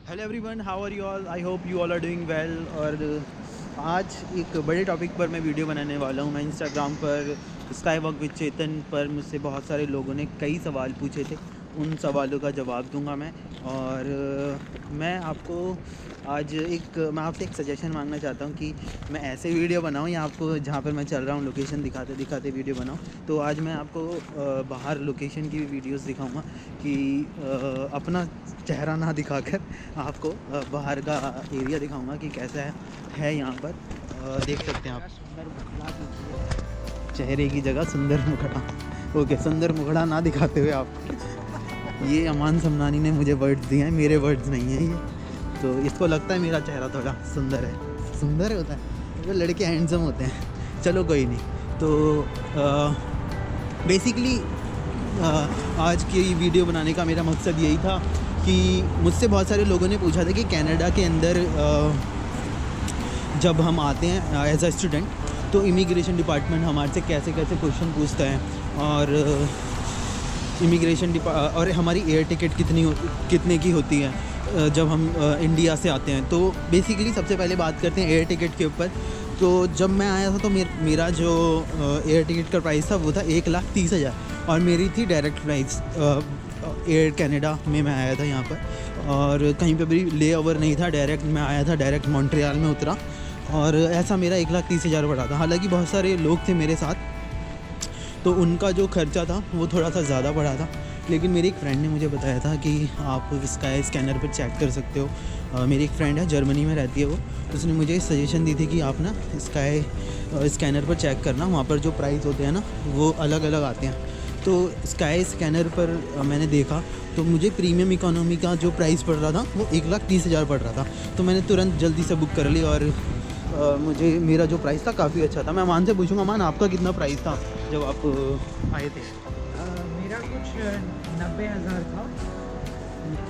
Hello everyone, how are you all? I hope you all are doing well. और आज एक बड़े topic पर मैं वीडियो बनाने वाला हूँ। मैं इंस्टाग्राम पर स्काई वॉक विद चेतन पर मुझसे बहुत सारे लोगों ने कई सवाल पूछे थे। उन सवालों का जवाब दूंगा मैं। और मैं आपसे एक सजेशन मांगना चाहता हूँ कि मैं ऐसे वीडियो बनाऊँ या आपको जहाँ पर मैं चल रहा हूँ लोकेशन दिखाते दिखाते वीडियो बनाऊँ। तो आज मैं आपको बाहर लोकेशन की भी वीडियोस दिखाऊंगा कि अपना चेहरा ना दिखाकर आपको बाहर का एरिया दिखाऊंगा कि कैसा है यहाँ पर। देख सकते हैं आप, सुंदर मुखड़ा कीजिए। चेहरे की जगह सुंदर मुखड़ा। ओके, सुंदर मुखड़ा ना दिखाते हुए आप, ये अमान समनानी ने मुझे वर्ड्स दिए हैं, मेरे वर्ड्स नहीं हैं ये। तो इसको लगता है मेरा चेहरा थोड़ा सुंदर है। सुंदर होता है, वो लड़के हैंडसम होते हैं। चलो कोई नहीं। तो बेसिकली आज की वीडियो बनाने का मेरा मकसद यही था कि मुझसे बहुत सारे लोगों ने पूछा था कि कनाडा के अंदर जब हम आते हैं एज अ स्टूडेंट तो इमिग्रेशन डिपार्टमेंट हमारे से कैसे कैसे क्वेश्चन पूछता है, और और हमारी एयर टिकट कितने की होती है जब हम इंडिया से आते हैं। तो बेसिकली सबसे पहले बात करते हैं एयर टिकट के ऊपर। तो जब मैं आया था तो मेरा जो एयर टिकट का प्राइस था वो था 1,30,000, और मेरी थी डायरेक्ट प्राइस। एयर कनाडा में मैं आया था यहाँ पर, और कहीं पे भी ले ओवर नहीं था, डायरेक्ट मैं आया था, डायरेक्ट मॉन्ट्रियल में उतरा, और ऐसा मेरा 1,30,000 पड़ा था। हालांकि बहुत सारे लोग थे मेरे साथ तो उनका जो खर्चा था वो थोड़ा सा ज़्यादा पड़ा था, लेकिन मेरी एक फ्रेंड ने मुझे बताया था कि आप स्काई स्कैनर पर चेक कर सकते हो। मेरी एक फ्रेंड है, जर्मनी में रहती है वो, उसने मुझे सजेशन दी थी कि आप ना स्काई स्कैनर पर चेक करना, वहाँ पर जो प्राइस होते हैं ना वो अलग अलग आते हैं। तो स्काई स्कैनर पर मैंने देखा तो मुझे प्रीमियम इकोनॉमी का जो प्राइस पड़ रहा था वो 1,30,000 पड़ रहा था। तो मैंने तुरंत जल्दी से बुक कर ली, और मुझे मेरा जो प्राइस था काफ़ी अच्छा था। मैं अमान से पूछूंगा, अमान आपका कितना प्राइस था जब आप आए थे? मेरा कुछ 90,000 था।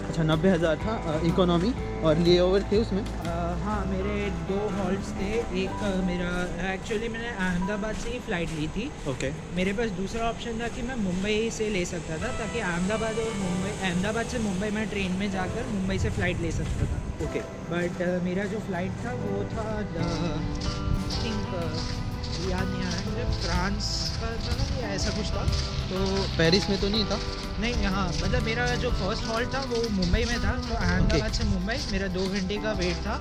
अच्छा, 90,000 था इकोनॉमी, और ले ओवर थे उसमें? हाँ, मेरे 2 हॉल्ट्स थे। एक मेरा एक्चुअली मैंने अहमदाबाद से ही फ़्लाइट ली थी। ओके। मेरे पास दूसरा ऑप्शन था कि मैं मुंबई से ले सकता था, ताकि अहमदाबाद से मुंबई मैं ट्रेन में जाकर मुंबई से फ़्लाइट ले सकता था। ओके। बट मेरा जो फ़्लाइट था वो था याद नहीं आ रहा है मुझे, फ्रांस का था या ऐसा कुछ था। तो पेरिस में तो नहीं था? नहीं, हाँ, मतलब मेरा जो फर्स्ट हॉल्ट था वो मुंबई में था। तो अहमदाबाद से मुंबई मेरा 2 घंटे का वेट था,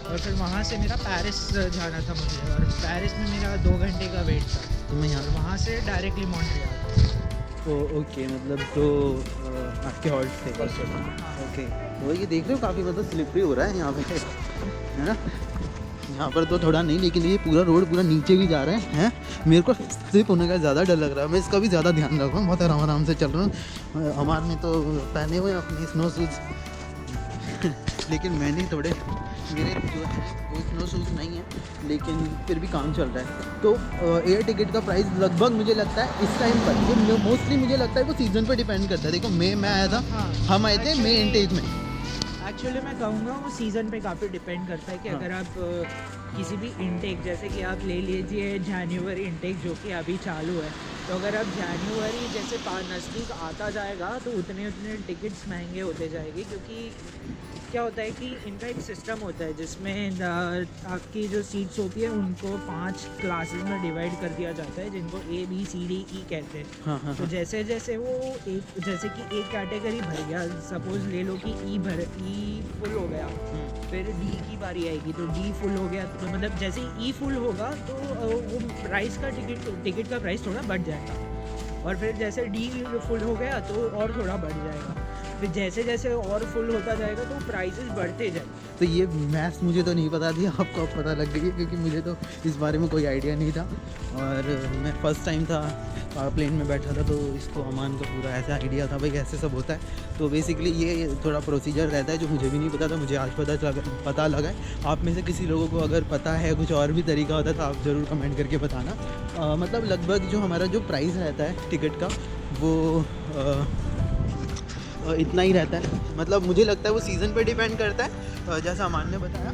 और फिर वहाँ से मेरा पेरिस जाना था मुझे, और पेरिस में मेरा 2 घंटे का वेट था। तो मैं यहाँ वहाँ से डायरेक्टली मॉन्ट्रियल। ओके, मतलब तो आपके हॉल्ट थे। ओके, तो ये देख रहे हो काफ़ी मतलब स्लिपरी हो रहा है यहाँ पे, है ना? यहाँ पर तो थोड़ा नहीं, लेकिन ये पूरा रोड पूरा नीचे भी जा रहा है। मेरे को स्लिप होने का ज़्यादा डर लग रहा है। मैं इसका भी ज़्यादा ध्यान रख रहा हूँ, बहुत आराम आराम से चल रहा हूँ। हमारे ने तो पहने हुए अपने स्नो शूज़ लेकिन मैंने थोड़े, मेरे जो है वो स्नो शूज़ नहीं है, लेकिन फिर भी काम चल रहा है। तो एयर टिकट का प्राइस लगभग मुझे लगता है इस टाइम पर, ये मोस्टली मुझे लगता है वो सीज़न पर डिपेंड करता है। देखो मई में आया था, हाँ, हम आए थे मई इनटेक में। एक्चुअली मैं कहूँगा वो सीज़न पे काफ़ी डिपेंड करता है कि हाँ। अगर आप किसी भी इनटेक, जैसे कि आप ले लीजिए जनवरी इनटेक जो कि अभी चालू है, तो अगर आप जनवरी जैसे नज़दीक आता जाएगा तो उतने उतने टिकट्स महंगे होते जाएंगे, क्योंकि क्या होता है कि इनका एक सिस्टम होता है जिसमें आपकी जो सीट्स होती है उनको 5 क्लासेस में डिवाइड कर दिया जाता है, जिनको ABCDE कहते हैं। हाँ। तो जैसे जैसे वो जैसे कि एक कैटेगरी भर गया, सपोज ले लो कि ई फुल हो गया, फिर डी की बारी आएगी तो डी फुल हो गया। तो मतलब जैसे ई फुल होगा तो वो प्राइस का टिकट का प्राइस थोड़ा बढ़ जाएगा, और फिर जैसे डी फुल हो गया तो और थोड़ा बढ़ जाएगा, फिर जैसे जैसे और फुल होता जाएगा तो प्राइसेस बढ़ते जाएंगे। तो ये मैथ्स मुझे तो नहीं पता थी, आपको अब पता लग गई है, क्योंकि मुझे तो इस बारे में कोई आइडिया नहीं था। और मैं फ़र्स्ट टाइम था प्लेन में बैठा था, तो इसको अमान को पूरा ऐसा आइडिया था भाई ऐसे सब होता है। तो बेसिकली ये थोड़ा प्रोसीजर रहता है जो मुझे भी नहीं पता था, मुझे आज पता लगा है। आप में से किसी लोगों को अगर पता है कुछ और भी तरीका होता है तो आप ज़रूर कमेंट करके बताना। मतलब लगभग जो हमारा जो प्राइस रहता है टिकट का वो इतना ही रहता है। मतलब मुझे लगता है वो सीज़न पे डिपेंड करता है। जैसा अमान ने बताया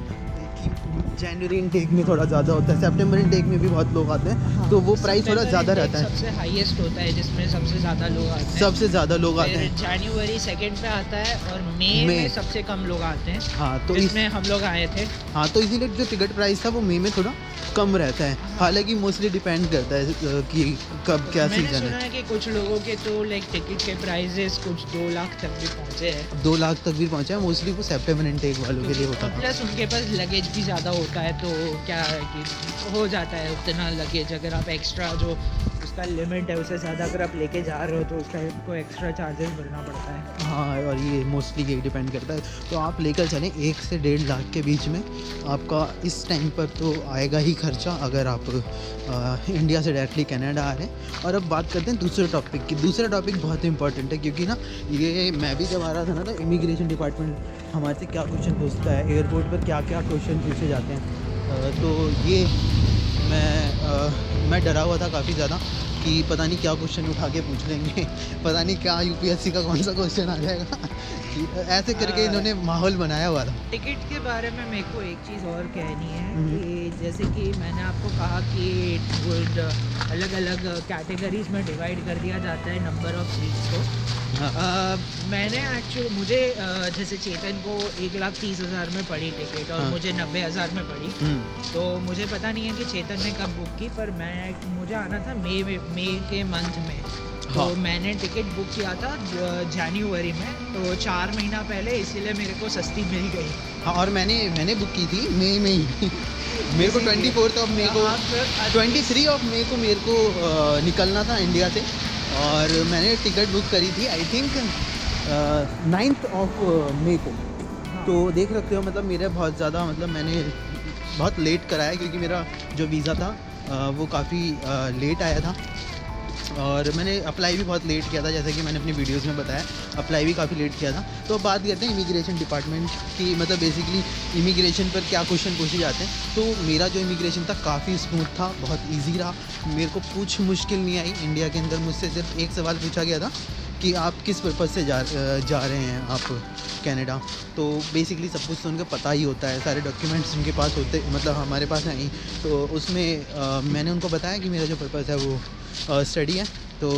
कि जनवरी इनटेक में थोड़ा ज़्यादा होता है, सितंबर इनटेक में भी बहुत लोग आते हैं, तो वो प्राइस थोड़ा ज़्यादा रहता है। सबसे हाईएस्ट होता है जिसमें सबसे ज़्यादा लोग आते हैं। सबसे ज़्यादा लोग आते हैं जनवरी 2 पे आता है और मई में सबसे कम लोग आते हैं। हाँ, तो इसमें हम लोग आए थे। हाँ, तो इसीलिए जो टिकट प्राइस था वो मई में थोड़ा कम रहता है। हालांकि मोस्टली डिपेंड करता है कि कब क्या सीजन मैंने सुना है। है कि कुछ लोगों के तो लाइक टिकट के प्राइसेस कुछ 2 लाख तक भी पहुंचे हैं। 2 लाख तक भी पहुंचा है, मोस्टली वो सितंबर इनटेक वालों के लिए होता था। प्लस उनके पास लगेज भी ज़्यादा होता है, तो क्या है कि हो जाता है उतना लगेज। अगर आप एक्स्ट्रा जो उसका लिमिट है उससे ज़्यादा अगर आप लेके जा रहे हो तो उसका आपको एक्स्ट्रा चार्जेस भरना पड़ता है। हाँ, और ये मोस्टली यही डिपेंड करता है। तो आप लेकर चलें 1 से 1.5 लाख के बीच में आपका इस टाइम पर तो आएगा ही खर्चा, अगर आप इंडिया से डायरेक्टली कनाडा आ रहे हैं। और अब बात करते हैं दूसरे टॉपिक की। दूसरा टॉपिक बहुत इंपॉर्टेंट है, क्योंकि ना ये मैं भी जब आ रहा था ना, तो इमिग्रेशन डिपार्टमेंट हमारे से क्या क्वेश्चन पूछता है, एयरपोर्ट पर क्या क्या क्वेश्चन पूछे जाते हैं। तो ये मैं डरा हुआ था काफ़ी ज़्यादा कि पता नहीं क्या क्वेश्चन उठा के पूछ लेंगे, पता नहीं क्या यूपीएससी का कौन सा क्वेश्चन आ जाएगा। ऐसे करके इन्होंने माहौल बनाया हुआ था। टिकट के बारे में मेरे को एक चीज़ और कहनी है कि जैसे कि मैंने आपको कहा कि अलग अलग कैटेगरीज में डिवाइड कर दिया जाता है नंबर ऑफ सीट्स को। मैंने मुझे जैसे चेतन को 1,30,000 में पड़ी टिकट और मुझे 90,000 में पड़ी। तो मुझे पता नहीं है कि चेतन ने कब बुक की, पर मुझे आना था मई के मंथ में। तो मैंने टिकट बुक किया था जनवरी में, तो 4 महीना पहले, इसीलिए मेरे को सस्ती मिल गई। हाँ, और मैंने बुक की थी मई में ही। मेरे को 24 ऑफ मई को 23 ऑफ मई को मेरे को निकलना था इंडिया से, और मैंने टिकट बुक करी थी आई थिंक 9 ऑफ मई को। तो देख रखते हो, मतलब मेरा बहुत ज़्यादा, मतलब मैंने बहुत लेट कराया, क्योंकि मेरा जो वीज़ा था वो काफ़ी लेट आया था, और मैंने अप्लाई भी बहुत लेट किया था, जैसे कि मैंने अपनी वीडियोस में बताया, अप्लाई भी काफ़ी लेट किया था। तो अब बात करते हैं इमिग्रेशन डिपार्टमेंट की, मतलब बेसिकली इमिग्रेशन पर क्या क्वेश्चन पूछे जाते हैं। तो मेरा जो इमिग्रेशन था काफ़ी स्मूथ था, बहुत इजी रहा, मेरे को कुछ मुश्किल नहीं आई। इंडिया के अंदर मुझसे सिर्फ एक सवाल पूछा गया था कि आप किस पर्पज़ से जा रहे हैं आप कनाडा। तो बेसिकली सब कुछ तो उनको पता ही होता है, सारे डॉक्यूमेंट्स उनके पास होते, मतलब हमारे पास हैं ही। तो उसमें मैंने उनको बताया कि मेरा जो पर्पज़ है वो स्टडी है। तो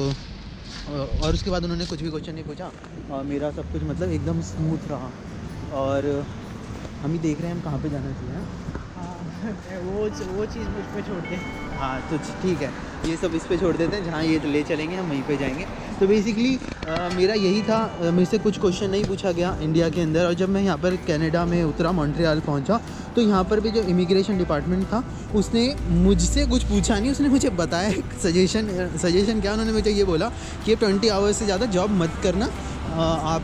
और उसके बाद उन्होंने कुछ भी क्वेश्चन नहीं पूछा, और मेरा सब कुछ मतलब एकदम स्मूथ रहा। और हम ही देख रहे हैं हम कहाँ पे जाना चाहिए। हाँ, वो चीज़ मुझ पे छोड़ दे। हाँ, तो ठीक है, ये सब इस पे छोड़ देते हैं, जहाँ ये ले चलेंगे हम वहीं पे जाएंगे। तो बेसिकली मेरा यही था, मेरे से कुछ क्वेश्चन नहीं पूछा गया इंडिया के अंदर। और जब मैं यहाँ पर कनाडा में उतरा, मॉन्ट्रियल पहुँचा, तो यहाँ पर भी जो इमिग्रेशन डिपार्टमेंट था उसने मुझसे कुछ पूछा नहीं, उसने मुझे बताया एक सजेशन क्या, उन्होंने मुझे ये बोला कि 20 आवर्स से ज़्यादा जॉब मत करना, आप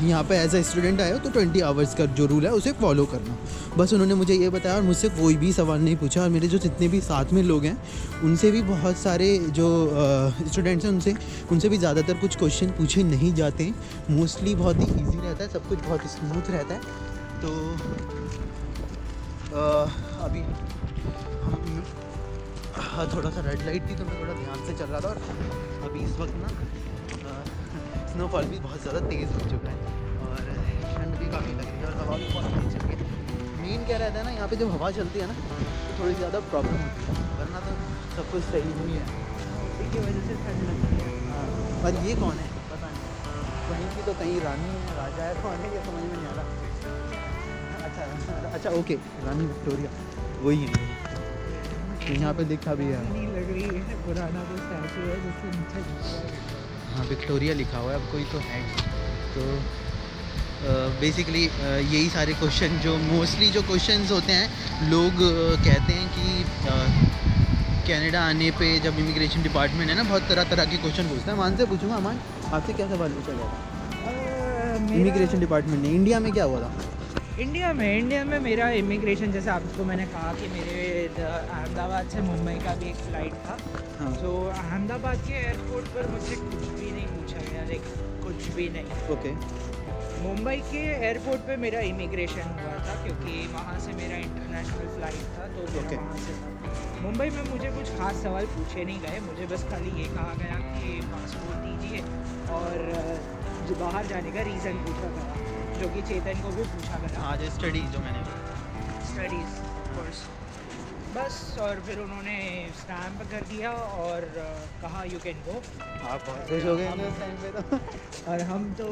यहाँ पे एज ए स्टूडेंट आए हो तो 20 आवर्स का जो रूल है उसे फॉलो करना। बस उन्होंने मुझे ये बताया, और मुझसे कोई भी सवाल नहीं पूछा। और मेरे जो जितने भी साथ में लोग हैं उनसे भी, बहुत सारे जो स्टूडेंट्स हैं उनसे भी ज़्यादातर कुछ क्वेश्चन पूछे नहीं जाते हैं। मोस्टली बहुत ही ईजी रहता है, सब कुछ बहुत स्मूथ रहता है। तो अभी हम थोड़ा सा रेड लाइट थी, तो मैं थोड़ा ध्यान से चल रहा था, और अभी इस वक्त ना स्नोफॉल भी बहुत ज़्यादा तेज़ हो चुका है, और ठंड भी काफ़ी लग रही है, और हवा भी बहुत तेज़ चल रही है। मेन क्या रहता है ना, यहाँ पे जब हवा चलती है ना तो थोड़ी ज़्यादा प्रॉब्लम होती है, वरना तो सब कुछ सही हुई है। उसी की वजह से ठंड लगती है। और ये कौन है पता नहीं, कहीं की तो कहीं रानी है, राजा है, कौन है ये समझ में नहीं आ रहा। अच्छा ओके, रानी विक्टोरिया वही है। तो यहाँ पे दिखा भी है, नहीं लग रही है, पुराना कोई स्टैचू है जिसके नीचे हाँ विक्टोरिया लिखा हुआ है, अब कोई तो है। तो बेसिकली यही सारे क्वेश्चन, जो मोस्टली जो क्वेश्चंस होते हैं, लोग कहते हैं कि कनाडा आने पे जब इमिग्रेशन डिपार्टमेंट है ना, बहुत तरह तरह के क्वेश्चन पूछता है। मान से पूछूंगा, अमान आपसे क्या सवाल पूछा गया था इमिग्रेशन डिपार्टमेंट ने? इंडिया में क्या हुआ था? इंडिया में मेरा इमिग्रेशन, जैसे आपको मैंने कहा कि मेरे अहमदाबाद से मुंबई का भी एक फ़्लाइट था। हाँ। तो अहमदाबाद के एयरपोर्ट पर मुझसे कुछ भी नहीं पूछा गया, लाइक कुछ भी नहीं। ओके। मुंबई के एयरपोर्ट पे मेरा इमिग्रेशन हुआ था, क्योंकि वहाँ से मेरा इंटरनेशनल फ़्लाइट था, तो मेरा वहाँ से था। मुंबई में मुझे कुछ खास सवाल पूछे नहीं गए, मुझे बस खाली ये कहा गया कि पासपोर्ट दीजिए, और बाहर जाने का रीज़न पूछा गया, जो कि चेतन को भी पूछा गया। आज स्टडीज़ जो मैंने स्टडीज़ कोर्स। बस और फिर उन्होंने स्टैम्प कर दिया और कहा यू कैन गो। आप बहुत खुश हो गए होंगे उस टाइम पे तो। और हम तो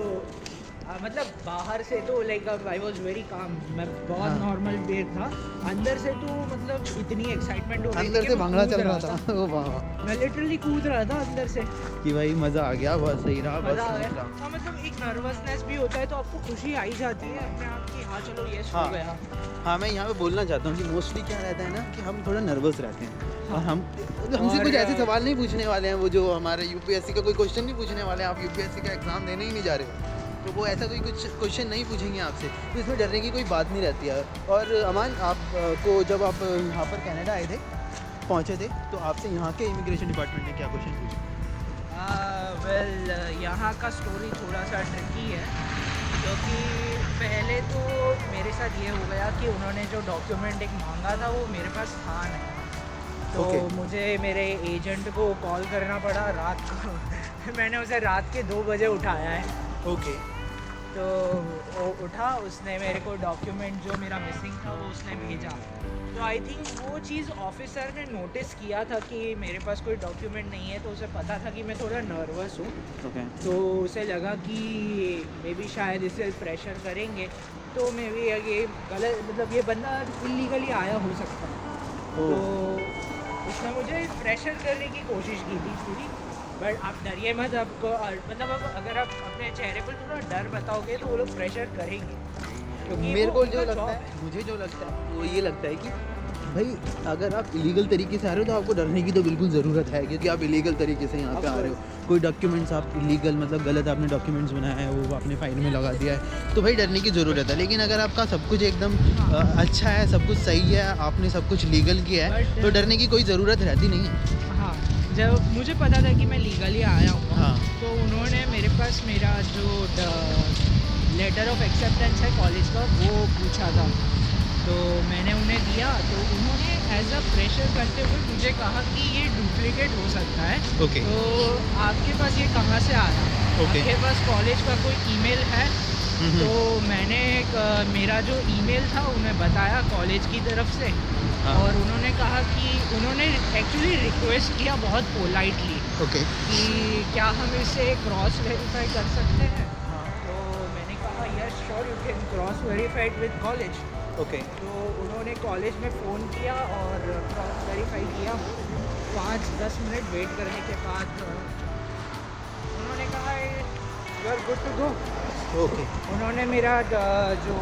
मतलब बाहर से तो like I was very calm, मैं बहुत हाँ। नॉर्मल बेर था। अंदर से तो मतलब इतनी एक्साइटमेंट हो गई थी अंदर कि से मैं भांगड़ा कूद चल रहा था। ओ वाह, मैं लिटरली कूद रहा था अंदर से। कि भाई मज़ा आ गया, बहुत सही रहा, बहुत मज़ा आ समझ गया। रहा। हाँ मतलब एक नर्वसनेस भी होता है तो आपको खुशी आ ही जाती है अपने आप की, हाँ चलो ये हाँ। हो गया। हाँ, मैं यहाँ पे बोलना चाहता हूँ कि मोस्टली क्या रहता है ना कि हम थोड़ा नर्वस रहते हैं और हाँ। हमसे और कुछ ऐसे सवाल नहीं पूछने वाले हैं, वो जो हमारे यूपीएससी का कोई क्वेश्चन नहीं पूछने वाले हैं। आप यूपीएससी का एग्ज़ाम देने ही नहीं जा रहे हो तो वो ऐसा कोई कुछ क्वेश्चन नहीं पूछेंगे आपसे, तो इसमें डरने की कोई बात नहीं रहती है। और अमान, आप को जब आप यहाँ पर कनाडा आए थे, पहुँचे थे, तो आपसे यहाँ के इमिग्रेशन डिपार्टमेंट ने क्या क्वेश्चन पूछा? वेल यहाँ का स्टोरी थोड़ा सा ट्रिकी है, क्योंकि पहले तो मेरे साथ ये हो गया कि उन्होंने जो डॉक्यूमेंट एक मांगा था वो मेरे पास था नहीं, तो Okay. मुझे मेरे एजेंट को कॉल करना पड़ा रात को। मैंने उसे रात के 2 बजे उठाया है। ओके। तो वो उठा, उसने मेरे को डॉक्यूमेंट जो मेरा मिसिंग था वो उसने भेजा। तो आई थिंक वो चीज़ ऑफिसर ने नोटिस किया था कि मेरे पास कोई डॉक्यूमेंट नहीं है, तो उसे पता था कि मैं थोड़ा नर्वस हूँ। ओके। तो उसे लगा कि मे बी शायद इसे प्रेशर करेंगे, तो मे बी ये गलत, मतलब ये बंदा इलीगली आया हो सकता है। तो उसने मुझे प्रेशर करने की कोशिश की थी पूरी, बट आप डरिए मत। आपको मतलब अब अगर आप अपने चेहरे पर थोड़ा डर बताओगे तो वो लोग प्रेशर करेंगे, क्योंकि मेरे वो को जो उनका लगता job है, मुझे जो लगता है वो ये लगता है कि भाई अगर आप इलीगल तरीके से आ रहे हो तो आपको डरने की तो बिल्कुल ज़रूरत है, क्योंकि आप इलीगल तरीके से यहाँ पे आ रहे हो। कोई डॉक्यूमेंट्स आप इलीगल, मतलब गलत आपने डॉक्यूमेंट्स बनाया है, वो आपने फाइल में लगा दिया है, तो भाई डरने की ज़रूरत है। लेकिन अगर आपका सब कुछ एकदम अच्छा है, सब कुछ सही है, आपने सब कुछ लीगल किया है, But- तो डरने की कोई ज़रूरत रहती नहीं है। हाँ, जब मुझे पता था कि मैं लीगली आया हूँ, हाँ। तो उन्होंने मेरे पास मेरा जो लेटर ऑफ एक्सेप्टेंस है कॉलेज का वो पूछा था, तो मैंने उन्हें दिया। तो उन्होंने एज अ प्रेशर करते हुए मुझे कहा कि ये डुप्लीकेट हो सकता है। ओके। तो आपके पास ये कहाँ से आ रहा है? ओके। आपके पास कॉलेज का कोई ईमेल है? तो मैंने मेरा जो ईमेल था उन्हें बताया कॉलेज की तरफ से। हाँ। और उन्होंने कहा कि उन्होंने एक्चुअली रिक्वेस्ट किया बहुत पोलाइटली ओके। कि क्या हम इसे क्रॉस वेरीफाई कर सकते हैं। तो मैंने कहा yes sure you can cross verified with college. Okay. तो उन्होंने कॉलेज में फ़ोन किया और क्रॉस वेरीफाई किया। 5-10 मिनट वेट करने के बाद उन्होंने कहा you are good to go. Okay. उन्होंने मेरा जो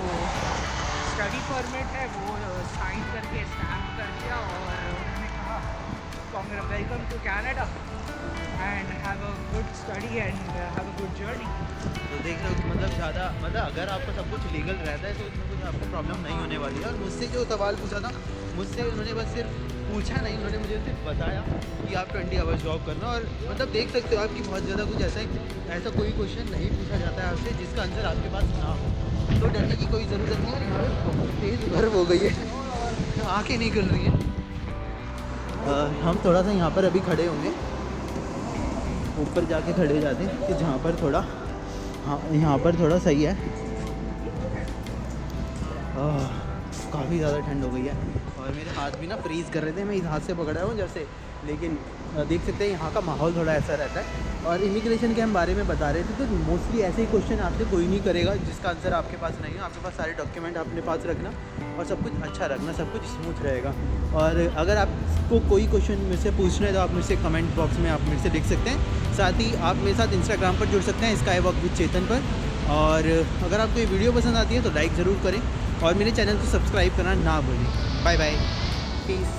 स्टडी परमिट है वो साइन करके स्टैम्प कर दिया और उन्होंने कहा welcome to Canada and have a good study and have a good journey. तो देख रहे हो कि मतलब ज़्यादा, मतलब अगर आपका सब कुछ लीगल रहता है तो इसमें कुछ आपको प्रॉब्लम नहीं होने वाली है। और मुझसे जो सवाल पूछा था, मुझसे उन्होंने बस सिर्फ पूछा नहीं, उन्होंने मुझे सिर्फ बताया कि आप 20 आवर्स जॉब करना। और मतलब देख सकते हो आपकी बहुत ज़्यादा कुछ ऐसा कोई क्वेश्चन नहीं पूछा जाता है आपसे जिसका आंसर आपके पास ना हो, तो डरने की कोई ज़रूरत नहीं है। यहाँ पे बहुत तेज़ गर्म हो गई है, आँखें नहीं खुल रही हैं। हम थोड़ा सा यहाँ पर अभी खड़े होंगे, ऊपर जाके खड़े हो जाते हैं कि जहाँ पर थोड़ा, हाँ यहाँ पर थोड़ा सही है। काफ़ी ज़्यादा ठंड हो गई है और मेरे हाथ भी ना फ्रीज़ कर रहे थे, मैं इस हाथ से पकड़ा हूँ जैसे। लेकिन देख सकते हैं यहाँ का माहौल थोड़ा ऐसा रहता है। और इमिग्रेशन के हम बारे में बता रहे थे, तो मोस्टली ऐसे ही क्वेश्चन आपसे कोई नहीं करेगा जिसका आंसर आपके पास नहीं है। आपके पास सारे डॉक्यूमेंट अपने पास रखना और सब कुछ अच्छा रखना, सब कुछ स्मूथ रहेगा। और अगर आपको कोई क्वेश्चन मुझसे पूछना है तो आप मुझसे कमेंट बॉक्स में आप मेरे से लिख सकते हैं। साथ ही आप मेरे साथ इंस्टाग्राम पर जुड़ सकते हैं, स्काई वॉक विद चेतन पर। और अगर आपको ये वीडियो पसंद आती है तो लाइक ज़रूर करें और मेरे चैनल को सब्सक्राइब करना ना भूलें। Bye bye, piece.